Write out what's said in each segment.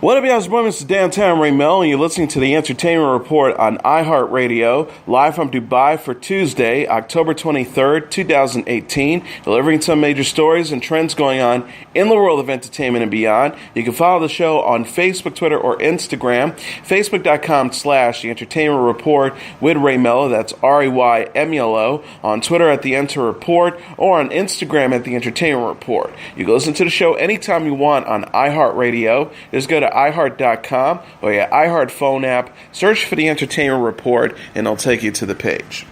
What up, y'all? It's Mr. Downtown Ray Melo, and you're listening to the Entertainment Report on iHeartRadio, live from Dubai for Tuesday, October 23rd, 2018, delivering some major stories and trends going on in the world of entertainment and beyond. You can follow the show on Facebook, Twitter, or Instagram, facebook.com/The Entertainment Report with Ray Melo, that's RAYMELO, on Twitter at The Enter Report, or on Instagram at The Entertainment Report. You can listen to the show anytime you want on iHeartRadio. Just go to iHeart.com or your iHeart phone app, search for the Entertainment Report, and it'll take you to the page.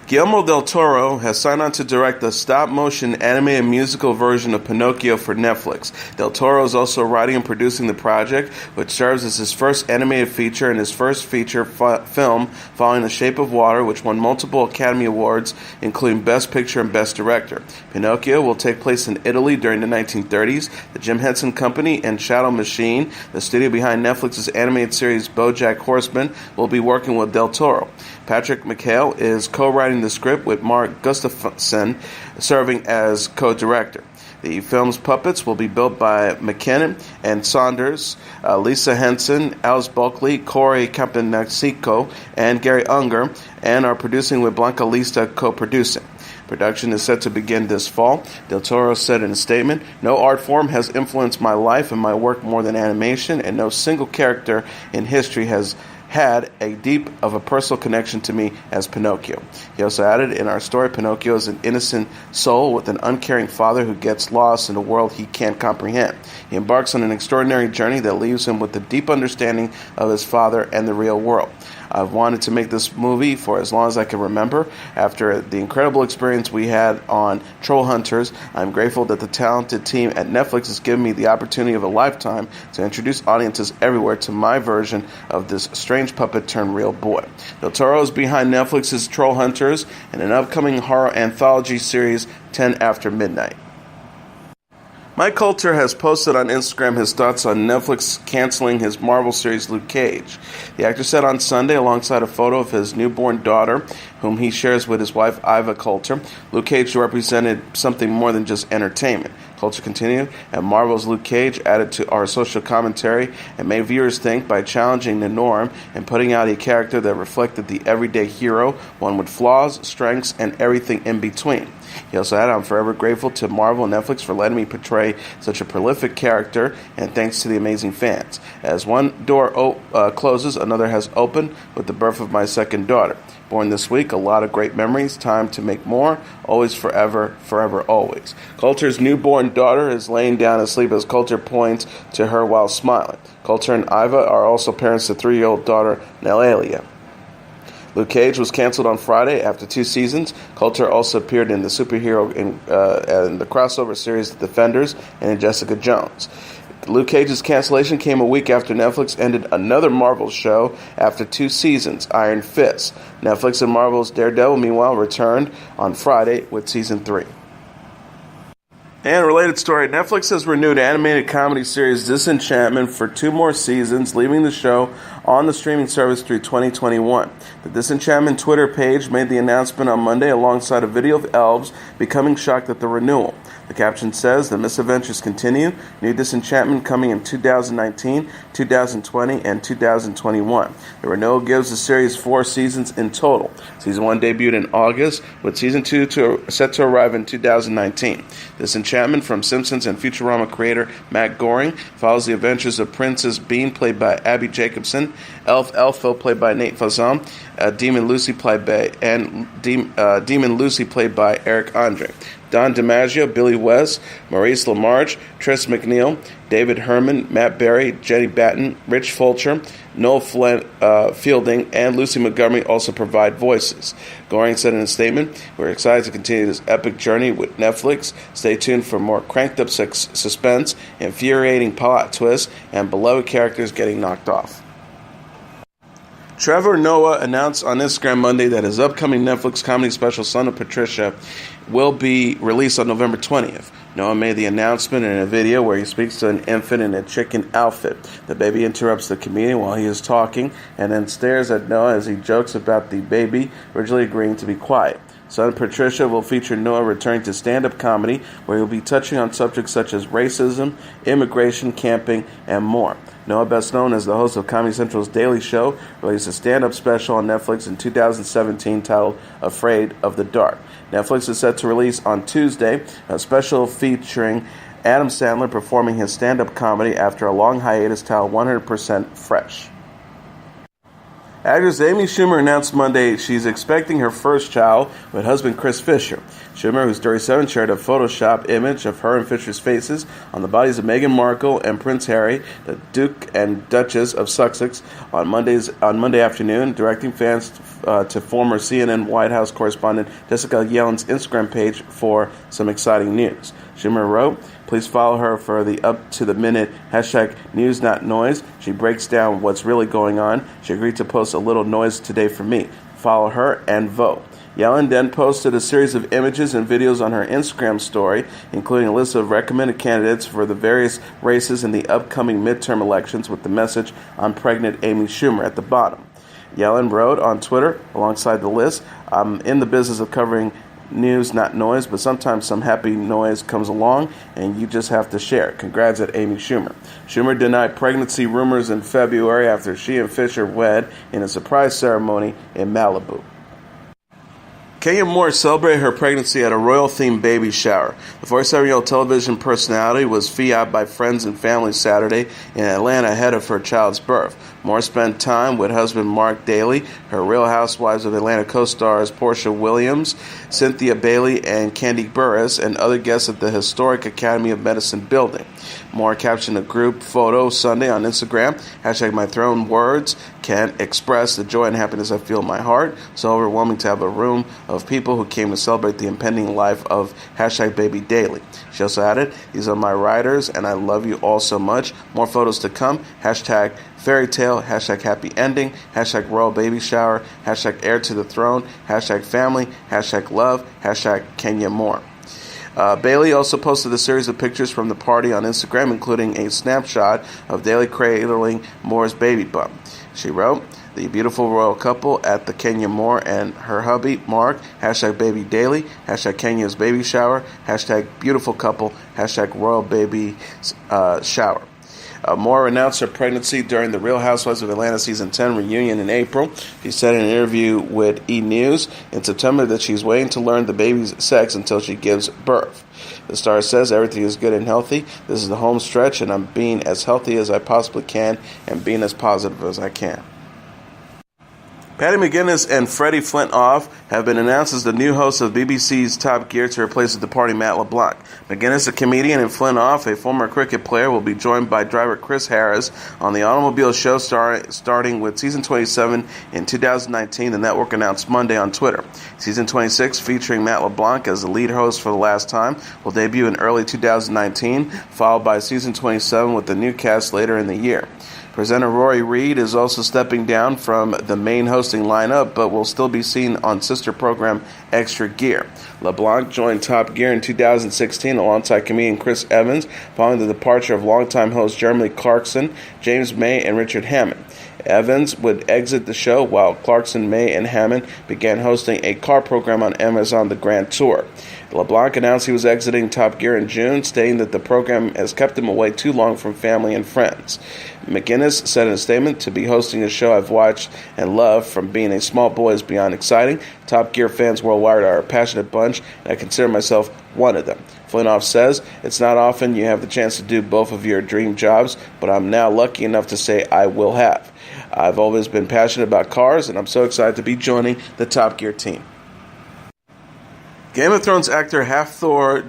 Guillermo del Toro has signed on to direct the stop-motion animated musical version of Pinocchio for Netflix. Del Toro is also writing and producing the project, which serves as his first animated feature and his first feature film following The Shape of Water, which won multiple Academy Awards, including Best Picture and Best Director. Pinocchio will take place in Italy during the 1930s. The Jim Henson Company and Shadow Machine, the studio behind Netflix's animated series BoJack Horseman, will be working with Del Toro. Patrick McHale is co-writing the script with Mark Gustafson serving as co-director. The film's puppets will be built by McKinnon and Saunders, Lisa Henson, Alice Bulkley, Corey Campanaccio, and Gary Unger, and are producing with Blanca Lista co-producing. Production is set to begin this fall. Del Toro said in a statement, "No art form has influenced my life and my work more than animation, and no single character in history has had a deep of a personal connection to me as Pinocchio." He also added, "In our story, Pinocchio is an innocent soul with an uncaring father who gets lost in a world he can't comprehend. He embarks on an extraordinary journey that leaves him with a deep understanding of his father and the real world. I've wanted to make this movie for as long as I can remember. After the incredible experience we had on Troll Hunters, I'm grateful that the talented team at Netflix has given me the opportunity of a lifetime to introduce audiences everywhere to my version of this strange puppet turned real boy." Del Toro is behind Netflix's Troll Hunters and an upcoming horror anthology series, 10 After Midnight. Mike Colter has posted on Instagram his thoughts on Netflix canceling his Marvel series Luke Cage. The actor said on Sunday, alongside a photo of his newborn daughter, whom he shares with his wife Iva Colter, Luke Cage represented something more than just entertainment. Colter continued, "And Marvel's Luke Cage added to our social commentary and made viewers think by challenging the norm and putting out a character that reflected the everyday hero, one with flaws, strengths, and everything in between." He also added, "I'm forever grateful to Marvel and Netflix for letting me portray such a prolific character, and thanks to the amazing fans. As one door closes, another has opened with the birth of my second daughter. Born this week, a lot of great memories, time to make more, always forever, forever always." Colter's newborn daughter is laying down asleep as Colter points to her while smiling. Colter and Iva are also parents to 3-year-old daughter, Nelalia. Luke Cage was canceled on Friday after 2 seasons. Colter also appeared in the superhero in the crossover series The Defenders and in Jessica Jones. Luke Cage's cancellation came a week after Netflix ended another Marvel show after 2 seasons, Iron Fist. Netflix and Marvel's Daredevil, meanwhile, returned on Friday with Season 3. And a related story, Netflix has renewed animated comedy series Disenchantment for 2 more seasons, leaving the show on the streaming service through 2021. The Disenchantment Twitter page made the announcement on Monday alongside a video of elves becoming shocked at the renewal. The caption says, "The misadventures continue. New Disenchantment coming in 2019, 2020, and 2021. The renewal gives the series 4 seasons in total. Season 1 debuted in August, with Season 2 set to arrive in 2019. Disenchantment from Simpsons and Futurama creator Matt Groening follows the adventures of Princess Bean, played by Abby Jacobson, Elf Elfo, played by Nate Fazan, Demon Lucy, played by Eric Andre. Don DiMaggio, Billy West, Maurice LaMarche, Tris McNeil, David Herman, Matt Berry, Jenny Batten, Rich Fulcher, Noel Fielding, and Lucy Montgomery also provide voices. Goring said in a statement, "We're excited to continue this epic journey with Netflix. Stay tuned for more cranked-up suspense, infuriating plot twists, and beloved characters getting knocked off." Trevor Noah announced on Instagram Monday that his upcoming Netflix comedy special, Son of Patricia, will be released on November 20th. Noah made the announcement in a video where he speaks to an infant in a chicken outfit. The baby interrupts the comedian while he is talking and then stares at Noah as he jokes about the baby originally agreeing to be quiet. Son Patricia will feature Noah returning to stand-up comedy, where he'll be touching on subjects such as racism, immigration, camping, and more. Noah, best known as the host of Comedy Central's Daily Show, released a stand-up special on Netflix in 2017 titled Afraid of the Dark. Netflix is set to release on Tuesday a special featuring Adam Sandler performing his stand-up comedy after a long hiatus titled 100% Fresh. Actress Amy Schumer announced Monday she's expecting her first child with husband Chris Fischer. Schumer, who's 37, shared a Photoshop image of her and Fischer's faces on the bodies of Meghan Markle and Prince Harry, the Duke and Duchess of Sussex, on Monday afternoon, directing fans to former CNN White House correspondent Jessica Yellen's Instagram page for some exciting news. Schumer wrote, "Please follow her for the up-to-the-minute #news not noise. She breaks down what's really going on. She agreed to post a little noise today for me. Follow her and vote." Yellen then posted a series of images and videos on her Instagram story, including a list of recommended candidates for the various races in the upcoming midterm elections with the message, "I'm pregnant, Amy Schumer," at the bottom. Yellen wrote on Twitter, alongside the list, "I'm in the business of covering news, not noise, but sometimes some happy noise comes along, and you just have to share. Congrats at Amy Schumer." Schumer denied pregnancy rumors in February after she and Fischer wed in a surprise ceremony in Malibu. Kanye West celebrated her pregnancy at a royal-themed baby shower. The 47-year-old television personality was fiat by friends and family Saturday in Atlanta ahead of her child's birth. Moore spent time with husband Mark Daly, her Real Housewives of Atlanta co-stars Portia Williams, Cynthia Bailey, and Candy Burris, and other guests at the historic Academy of Medicine building. Moore captioned a group photo Sunday on Instagram, "My throne words can't express the joy and happiness I feel in my heart. So overwhelming to have a room of people who came to celebrate the impending life of Baby Daly." She also added, "These are my riders, and I love you all so much. More photos to come. Fairy tale, happy ending, royal baby shower, heir to the throne, family, love, Kenya Moore." Bailey also posted a series of pictures from the party on Instagram, including a snapshot of Daly cradling Moore's baby bump. She wrote, "The beautiful royal couple at the Kenya Moore and her hubby, Mark, baby Daly, Kenya's baby shower, beautiful couple, royal baby shower." Moore announced her pregnancy during the Real Housewives of Atlanta Season 10 reunion in April. She said in an interview with E! News in September that she's waiting to learn the baby's sex until she gives birth. The star says, "Everything is good and healthy. This is the home stretch, and I'm being as healthy as I possibly can and being as positive as I can." Paddy McGuinness and Freddie Flintoff have been announced as the new hosts of BBC's Top Gear to replace the departing Matt LeBlanc. McGuinness, a comedian, and Flintoff, a former cricket player, will be joined by driver Chris Harris on the automobile show starting with Season 27 in 2019, the network announced Monday on Twitter. Season 26, featuring Matt LeBlanc as the lead host for the last time, will debut in early 2019, followed by Season 27 with the new cast later in the year. Presenter Rory Reid is also stepping down from the main hosting lineup, but will still be seen on sister program Extra Gear. LeBlanc joined Top Gear in 2016 alongside comedian Chris Evans, following the departure of longtime hosts Jeremy Clarkson, James May, and Richard Hammond. Evans would exit the show while Clarkson, May, and Hammond began hosting a car program on Amazon The Grand Tour. LeBlanc announced he was exiting Top Gear in June, stating that the program has kept him away too long from family and friends. McGuinness said in a statement, "To be hosting a show I've watched and loved from being a small boy is beyond exciting. Top Gear fans worldwide are a passionate bunch, and I consider myself one of them." Flintoff says, "It's not often you have the chance to do both of your dream jobs, but I'm now lucky enough to say I will have. I've always been passionate about cars, and I'm so excited to be joining the Top Gear team." Game of Thrones actor Hafthor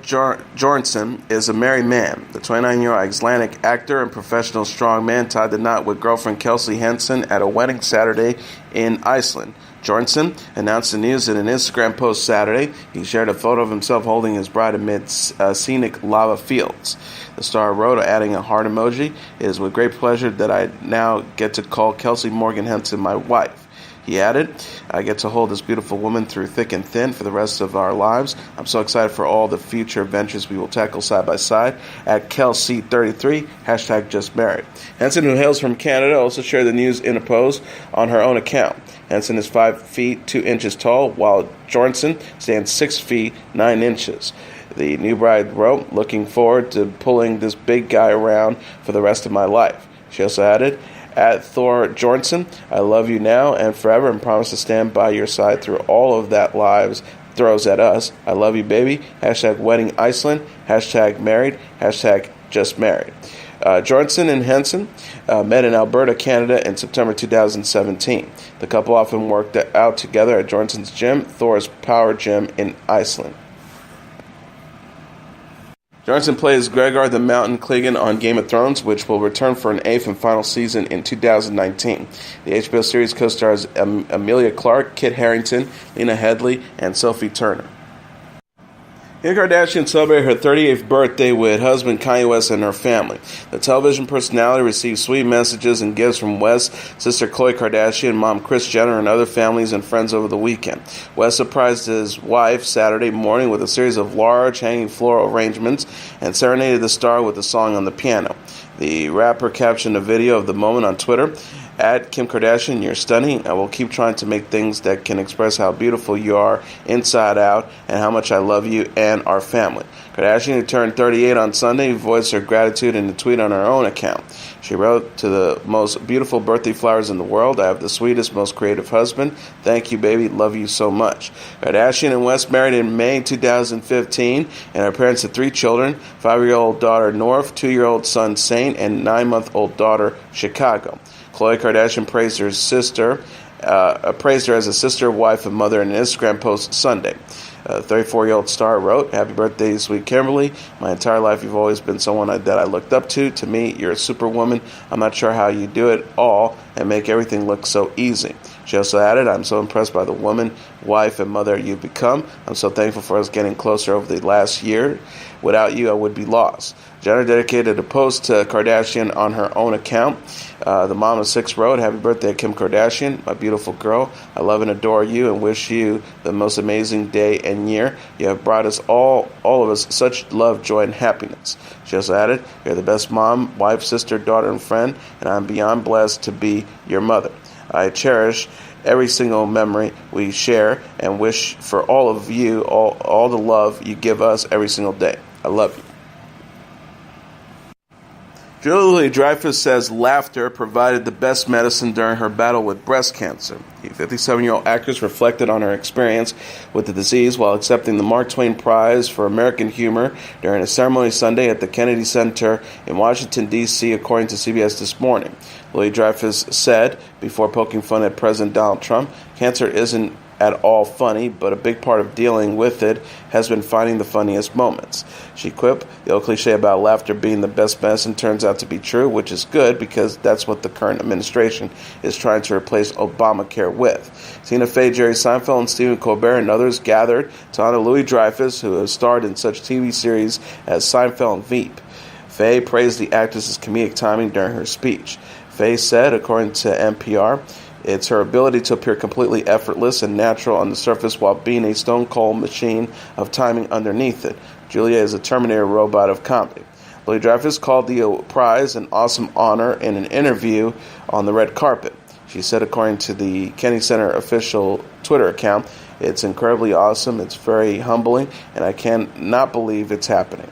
Bjornsson is a married man. The 29-year-old Icelandic actor and professional strongman tied the knot with girlfriend Kelsey Henson at a wedding Saturday in Iceland. Bjornsson announced the news in an Instagram post Saturday. He shared a photo of himself holding his bride amid scenic lava fields. The star wrote, adding a heart emoji, "It is with great pleasure that I now get to call Kelsey Morgan Henson my wife." He added, I get to hold this beautiful woman through thick and thin for the rest of our lives. I'm so excited for all the future adventures we will tackle side by side. At Kelsey33, hashtag just married. Henson, who hails from Canada, also shared the news in a post on her own account. Henson is 5 feet 2 inches tall, while Bjornsson stands 6 feet 9 inches. The new bride wrote, looking forward to pulling this big guy around for the rest of my life. She also added, Hafthor Bjornsson, I love you now and forever and promise to stand by your side through all of that lives throws at us. I love you, baby. Hashtag wedding Iceland. Hashtag married. Hashtag just married. Bjornsson and Henson met in Alberta, Canada in September 2017. The couple often worked out together at Bjornsson's gym, Thor's Power Gym in Iceland. Bjornsson plays Gregor the Mountain Clegane on Game of Thrones, which will return for an 8th and final season in 2019. The HBO series co-stars Emilia Clarke, Kit Harington, Lena Headey, and Sophie Turner. Kim Kardashian celebrated her 38th birthday with husband Kanye West and her family. The television personality received sweet messages and gifts from West's sister Khloe Kardashian, mom Kris Jenner, and other families and friends over the weekend. West surprised his wife Saturday morning with a series of large hanging floral arrangements and serenaded the star with a song on the piano. The rapper captioned a video of the moment on Twitter. At Kim Kardashian, you're stunning. I will keep trying to make things that can express how beautiful you are inside out and how much I love you and our family. Kardashian, who turned 38 on Sunday, voiced her gratitude in a tweet on her own account. She wrote, to the most beautiful birthday flowers in the world, I have the sweetest, most creative husband. Thank you, baby. Love you so much. Kardashian and West married in May 2015 and are parents of 3 children, 5-year-old daughter North, 2-year-old son Saint, and 9-month-old daughter Chicago. Khloe Kardashian praised her as a sister, wife, and mother in an Instagram post Sunday. 34-year-old star wrote, Happy birthday, sweet Kimberly. My entire life you've always been someone that I looked up to. To me, you're a superwoman. I'm not sure how you do it all and make everything look so easy. She also added, I'm so impressed by the woman, wife, and mother you've become. I'm so thankful for us getting closer over the last year. Without you, I would be lost. Jenner dedicated a post to Kardashian on her own account. The mom of 6 wrote, Happy birthday, Kim Kardashian, my beautiful girl. I love and adore you and wish you the most amazing day and year. You have brought us all of us, such love, joy, and happiness. She also added, You're the best mom, wife, sister, daughter, and friend, and I'm beyond blessed to be your mother. I cherish every single memory we share and wish for all of you, all the love you give us every single day. I love you. Louis-Dreyfus says laughter provided the best medicine during her battle with breast cancer. The 57-year-old actress reflected on her experience with the disease while accepting the Mark Twain Prize for American Humor during a ceremony Sunday at the Kennedy Center in Washington, D.C., according to CBS This Morning. Louis-Dreyfus said, before poking fun at President Donald Trump, cancer isn't at all funny, but a big part of dealing with it has been finding the funniest moments. She quipped, the old cliche about laughter being the best medicine turns out to be true, which is good because that's what the current administration is trying to replace Obamacare with. Tina Fey, Jerry Seinfeld, and Stephen Colbert and others gathered to honor Louis-Dreyfus, who has starred in such TV series as Seinfeld and Veep. Fey praised the actress's comedic timing during her speech. Fey said, according to NPR, it's her ability to appear completely effortless and natural on the surface while being a stone-cold machine of timing underneath it. Julia is a Terminator robot of comedy. Louis-Dreyfus called the prize an awesome honor in an interview on the red carpet. She said, according to the Kennedy Center official Twitter account, it's incredibly awesome, it's very humbling, and I cannot believe it's happening.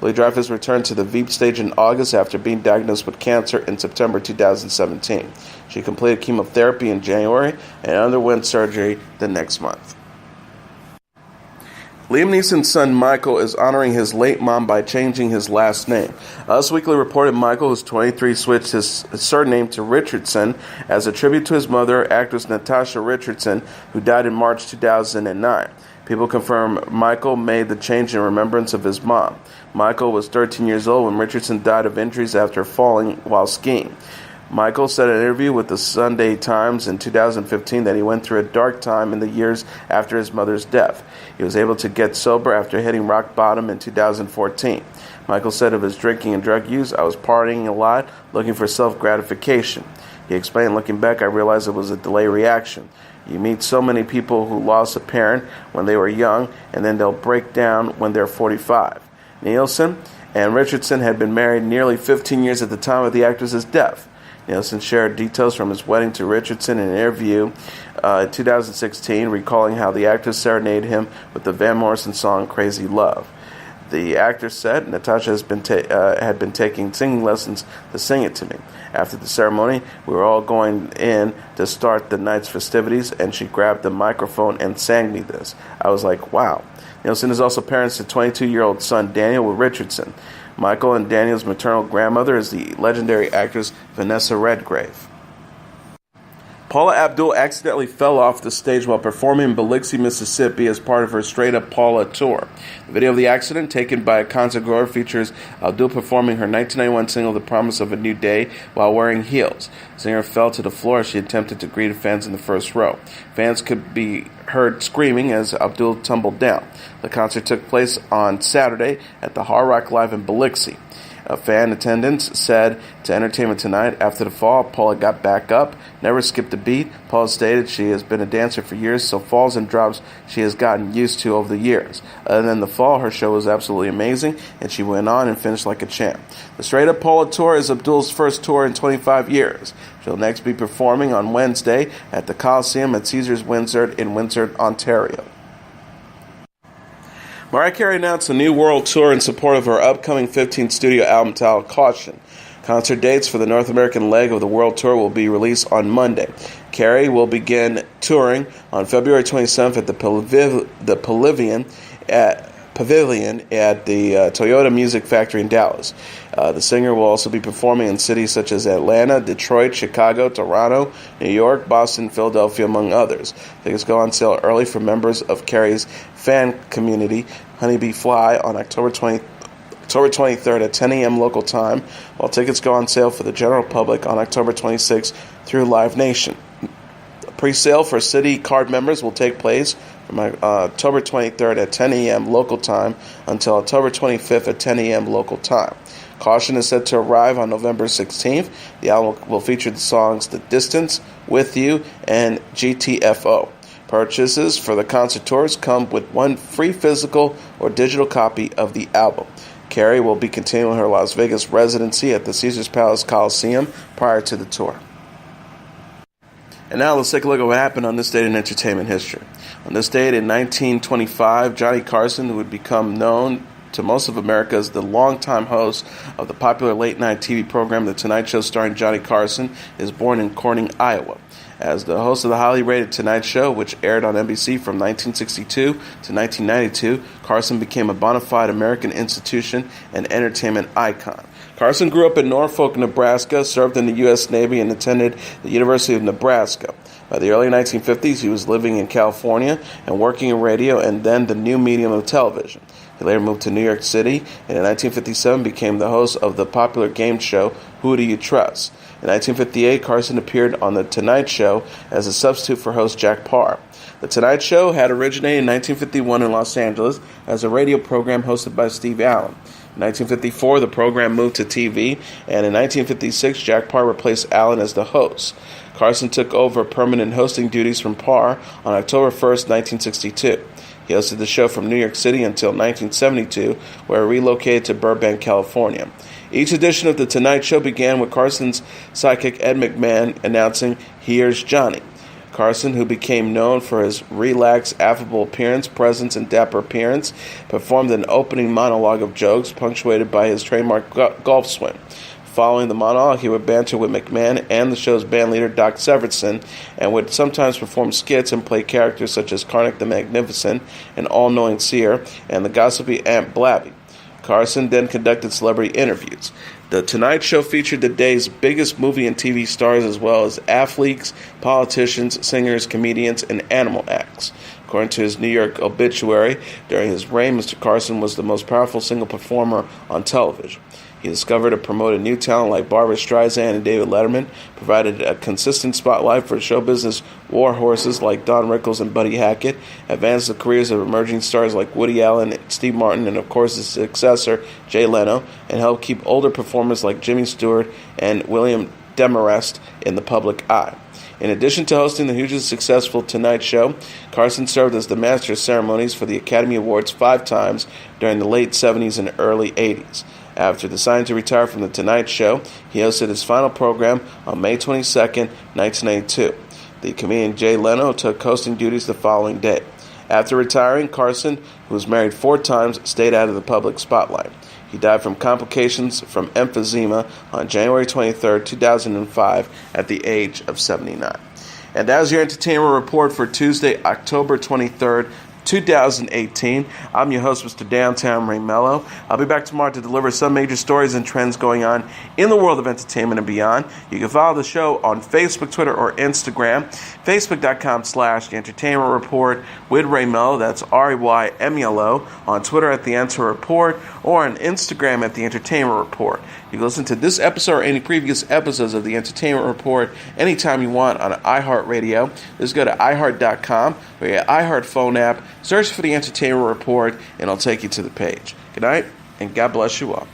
Louis-Dreyfus returned to the Veep stage in August after being diagnosed with cancer in September 2017. She completed chemotherapy in January and underwent surgery the next month. Liam Neeson's son Michael is honoring his late mom by changing his last name. Us Weekly reported Michael, who's 23, switched his surname to Richardson as a tribute to his mother, actress Natasha Richardson, who died in March 2009. People confirm Michael made the change in remembrance of his mom. Michael was 13 years old when Richardson died of injuries after falling while skiing. Michael said in an interview with the Sunday Times in 2015 that he went through a dark time in the years after his mother's death. He was able to get sober after hitting rock bottom in 2014. Michael said of his drinking and drug use, I was partying a lot, looking for self-gratification. He explained, "Looking back, I realized it was a delay reaction. You meet so many people who lost a parent when they were young, and then they'll break down when they're 45. Nielsen and Richardson had been married nearly 15 years at the time of the actress's death. Nielsen shared details from his wedding to Richardson in an interview in 2016, recalling how the actress serenaded him with the Van Morrison song Crazy Love. The actor said Natasha had been taking singing lessons to sing it to me. After the ceremony, we were all going in to start the night's festivities, and she grabbed the microphone and sang me this. I was like, wow." Nielsen is also parents to 22-year-old son Daniel with Richardson. Michael and Daniel's maternal grandmother is the legendary actress Vanessa Redgrave. Paula Abdul accidentally fell off the stage while performing in Biloxi, Mississippi as part of her Straight Up Paula tour. The video of the accident, taken by a concert goer, features Abdul performing her 1991 single The Promise of a New Day while wearing heels. The singer fell to the floor as she attempted to greet fans in the first row. Fans could be heard screaming as Abdul tumbled down. The concert took place on Saturday at the Hard Rock Live in Biloxi. A fan attendant said to Entertainment Tonight, "After the fall, Paula got back up, never skipped a beat. Paula stated she has been a dancer for years, so falls and drops she has gotten used to over the years. Other than the fall, her show was absolutely amazing, and she went on and finished like a champ." The Straight Up Paula tour is Abdul's first tour in 25 years. She'll next be performing on Wednesday at the Coliseum at Caesars Windsor in Windsor, Ontario. Mariah Carey announced a new world tour in support of her upcoming 15th studio album titled Caution. Concert dates for the North American leg of the world tour will be released on Monday. Carey will begin touring on February 27th at the Pavilion at the Toyota Music Factory in Dallas. The singer will also be performing in cities such as Atlanta, Detroit, Chicago, Toronto, New York, Boston, Philadelphia, among others. Tickets go on sale early for members of Carey's fan community, Honeybee Fly, on October 23rd at 10 a.m. local time, while tickets go on sale for the general public on October 26th through Live Nation. Pre-sale for City Card members will take place from October 23rd at 10 a.m. local time until October 25th at 10 a.m. local time. Caution is set to arrive on November 16th. The album will feature the songs The Distance, With You, and GTFO. Purchases for the concert tours come with one free physical or digital copy of the album. Carey will be continuing her Las Vegas residency at the Caesars Palace Coliseum prior to the tour. And now let's take a look at what happened on this date in entertainment history. On this date in 1925, Johnny Carson, who would become known to most of America as the longtime host of the popular late-night TV program The Tonight Show starring Johnny Carson, is born in Corning, Iowa. As the host of the highly rated Tonight Show, which aired on NBC from 1962 to 1992, Carson became a bona fide American institution and entertainment icon. Carson grew up in Norfolk, Nebraska, served in the U.S. Navy, and attended the University of Nebraska. By the early 1950s, he was living in California and working in radio and then the new medium of television. He later moved to New York City and in 1957 became the host of the popular game show Who Do You Trust? In 1958, Carson appeared on The Tonight Show as a substitute for host Jack Paar. The Tonight Show had originated in 1951 in Los Angeles as a radio program hosted by Steve Allen. In 1954, the program moved to TV, and in 1956, Jack Paar replaced Allen as the host. Carson took over permanent hosting duties from Paar on October 1st, 1962. He hosted the show from New York City until 1972, where he relocated to Burbank, California. Each edition of The Tonight Show began with Carson's sidekick Ed McMahon announcing, "Here's Johnny." Carson, who became known for his relaxed, affable appearance, presence, and dapper appearance, performed an opening monologue of jokes punctuated by his trademark golf swing. Following the monologue, he would banter with McMahon and the show's bandleader Doc Severinsen, and would sometimes perform skits and play characters such as Karnak the Magnificent, an all-knowing seer, and the gossipy Aunt Blabby. Carson then conducted celebrity interviews. The Tonight Show featured the day's biggest movie and TV stars as well as athletes, politicians, singers, comedians, and animal acts. According to his New York obituary, during his reign, Mr. Carson was the most powerful single performer on television. He discovered and promoted new talent like Barbra Streisand and David Letterman, provided a consistent spotlight for show business war horses like Don Rickles and Buddy Hackett, advanced the careers of emerging stars like Woody Allen, Steve Martin, and of course his successor, Jay Leno, and helped keep older performers like Jimmy Stewart and William Demarest in the public eye. In addition to hosting the hugely successful Tonight Show, Carson served as the master of ceremonies for the Academy Awards 5 times during the late 70s and early 80s. After deciding to retire from the Tonight Show, he hosted his final program on May 22, 1982. The comedian Jay Leno took hosting duties the following day. After retiring, Carson, who was married 4 times, stayed out of the public spotlight. He died from complications from emphysema on January 23, 2005, at the age of 79. And that was your entertainment report for Tuesday, October 23rd, 2018. I'm your host, Mr. Downtown Ray Melo. I'll be back tomorrow to deliver some major stories and trends going on in the world of entertainment and beyond. You can follow the show on Facebook, Twitter, or Instagram. Facebook.com/The Entertainment Report with Ray Melo. That's RAYMELO. On Twitter at The Enter Report, or on Instagram at The Entertainment Report. You can listen to this episode or any previous episodes of The Entertainment Report anytime you want on iHeartRadio. Just go to iHeart.com or your iHeart phone app, search for The Entertainment Report, and it'll take you to the page. Good night, and God bless you all.